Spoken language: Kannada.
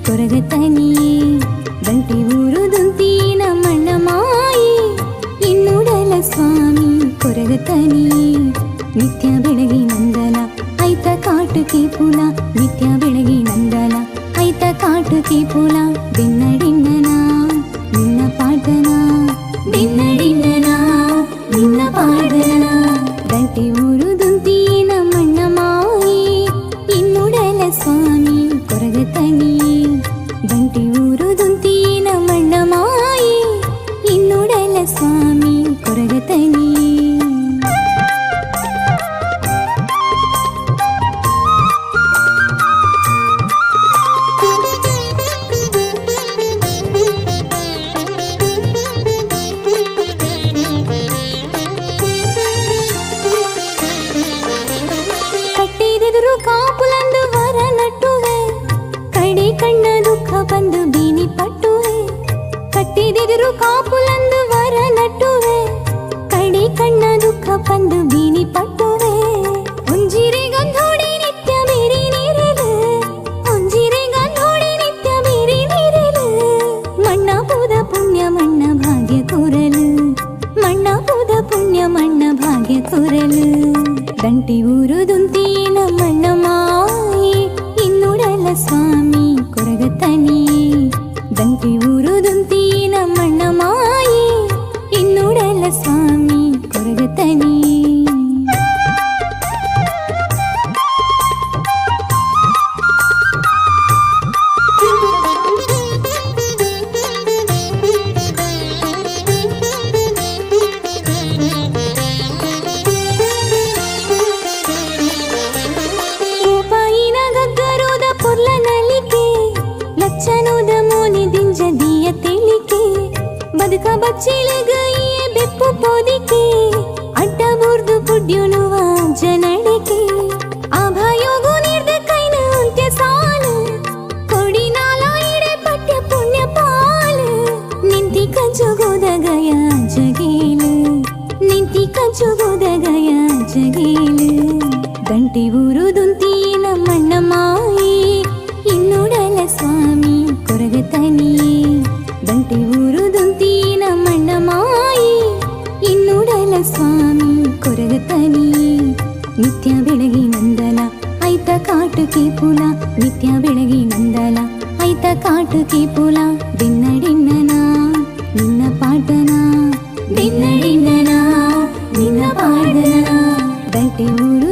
ಕೊರಗತನಿ ಗಂಟಿ ಊರುದುಂತಿ ನಮ್ಮಣ್ಣ ಮಾಯಿ ಇನ್ನುಡಲ ಸ್ವಾಮಿ ಕೊರಗತನಿ ನಿತ್ಯ ಬೆಳಗಿ ನಂದನ ಐತ ಕಾಟುಕಿ ಪುಲ ನಿತ್ಯ ಬೆಳಗಿ ನಂದನ ಐತ ಕಾಟುಕಿ ಪುಲ ದಿನ್ನಡಿನ್ನನ ನಿನ್ನ ಪಾಠನ ದಿನ್ನಡಿನ್ನನ ನಿನ್ನ ಪಾಠನ ಗಂಟಿ ಊರುದುಂತಿ ನಮ್ಮಣ್ಣ ಮಾಯಿ ಇನ್ನುಡಲ ಸ್ವಾಮಿ ಕೊರಗತನಿ ಗಂಟಿ ಊರುದುಂತಿ ನಮ್ಮಣ್ಣ ಮಾಯಿ ಇನ್ನುಡಲ ಸ್ವಾಮಿ ಕೊರಗತನಿ ಕಾಪುಲಂದು ವರ ನಟ್ಟುವೆ ಕಡೆ ಕಣ್ಣ ದುಃಖ ಬಂದು ಬೀನಿ ಪಟ್ಟುವೆ ಕಟ್ಟಿದಿರು ಕಾಪುಲಂದು ವರ ನಟ್ಟುವೆ ಕಡೆ ಕಣ್ಣ ದುಃಖ ಬಂದು ಬೀನಿ ಪಟ್ಟುವೆ ಒಂಜಿರೆ ಗಂಧೋಡಿ ನಿತ್ಯ ಬೇರೆ ನೀರಿಲು ಒಂಜಿರೆ ಗಂಧೋಡಿ ನಿತ್ಯ ಬೇರೆ ನೀರಿಲು ಮಣ್ಣ ಪೂದ ಪುಣ್ಯ ಮಣ್ಣ ಭಾಗ್ಯ ಕೋರಲು ಮಣ್ಣ ಪೂದ ಪುಣ್ಯ ಮಣ್ಣ ಭಾಗ್ಯ ಕೋರಲು ಗಂಟಿ ಊರುದುಂತಿ ನಮ್ಮಣ್ಣ ಮಾಯಿ ಇನ್ನುಡಲ ಸ್ವಾಮಿ ಕೊರಗತನಿ ಗಂಟಿ ಊರುದುಂತಿ ನಮ್ಮಣ್ಣ ಮಾಯಿ ಇನ್ನುಡಲ ಸ್ವಾಮಿ ಕೊರಗತನಿ ಲಚ್ಚನೋದ ಮೋನಿ ದಿಂಜ ದಿಯ ತಿಳಿಕೆ ಬದುಕ ಬಚ್ಚಿಲಗೈಯೇ ಬೆಪ್ಪು ಪೋದಿಕೆ ಅಡ್ಡ ಬುರ್ದು ಪುಡ್ಯುನುವ ಜನಡಿಕೆ ಅಭಯೋಗು ನೀಡ್ದ ಕೈನ ಅಂತ್ಯ ಸಾಲು ಕೊಡಿ ನಾಲ ಇಡೆ ಪಠ್ಯ ಪುಣ್ಯ ಪಾಲು ನಿಂತಿ ಕಂಚುಗೋದ ಗಯ ಜಗೇಲು ನಿಂತಿ ಕಂಚುಗೋದ ಗಯ ಜಗೇಲು ಗಂಟಿ ಊರುದುಂತಿ ನಮ್ಮಣ್ಣ ಮಾಯಿ ಇನ್ನುಡಲ ಸ್ವಾಮಿ ಕೊರಗತನಿ ಗಂಟಿ ಊರುದುಂತಿ ನಮ್ಮಣ್ಣ ಮಾಯಿ ಇನ್ನುಡಲ ಸ್ವಾಮಿ ಕೊರಗತನಿ ನಿತ್ಯ ಬೆಳಗಿ ನಂದನ ಐತ ಕಾಟುಕಿ ಪುಲ ನಿತ್ಯ ಬೆಳಗಿ ನಂದನ ಐತ ಕಾಟುಕಿ ಪುಲ ದಿನ್ನಡಿನ್ನನ ನಿನ್ನ ಪಾಠನ ದಿನ್ನಡಿನ್ನನ ನಿನ್ನ ಪಾಠನ ಗಂಟಿ ಊರು